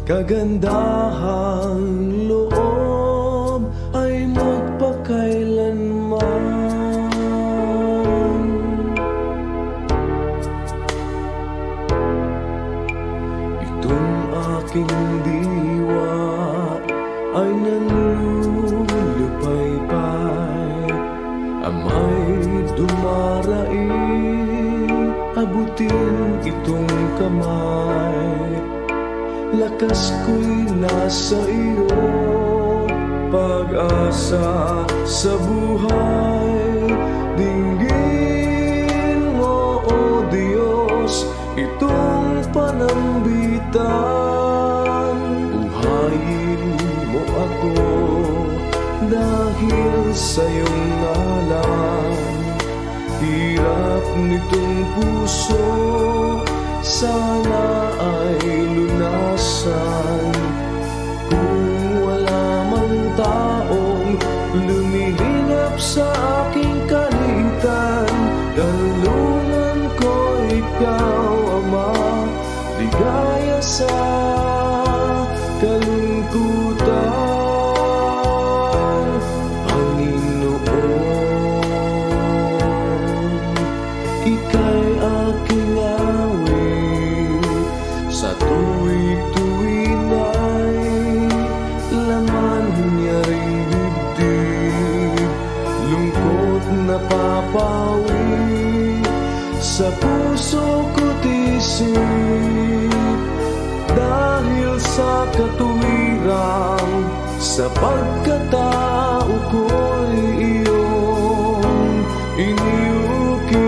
kagandahang loob ay magpakailanman. Itong aking diwa ay nanlulupaypay, amay dumaraing, abutin itong kamay. Lakas ko'y nasa iyo, pag-asa sa buhay. Dinggin mo, O Diyos, itong panambitan. Buhayin mo ako dahil sa iyong ngalan. Hirap nitong puso sana ay lunasan. Kung wala mang taong lumilingap sa aking kaliitan, kalungan ko ikaw, Ama, ligaya sa kalungkutan. Panginoon, ika'y aking awit, sa tuwid-tuwid ay laman niya ring dibdib. Lungkot na papawi sa puso ko't isip, dahil sa katuwiran sa pagkatao ko'y iyong iniukit.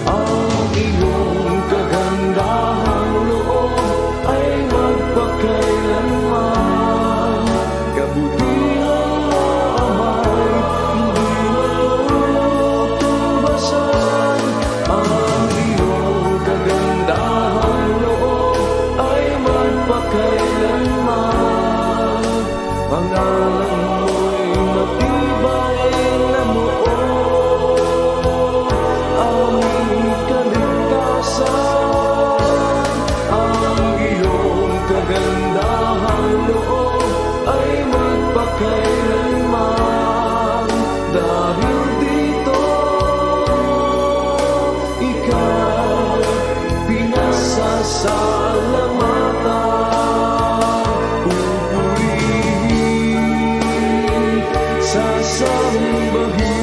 Ang iyong kagandahang loob ay magpakailanman. Kabutihan mo, Amay, hindi matutungbasan. Ang iyong kagandahang loob ay magpakailanman. Pangalan mo'y matibay na muog, aming kaligtasan. Ang iyong kagandahang loob ay magpakailanman. Dahil dito, ikaw pinasasalamatan. Pupurihin, sasambahin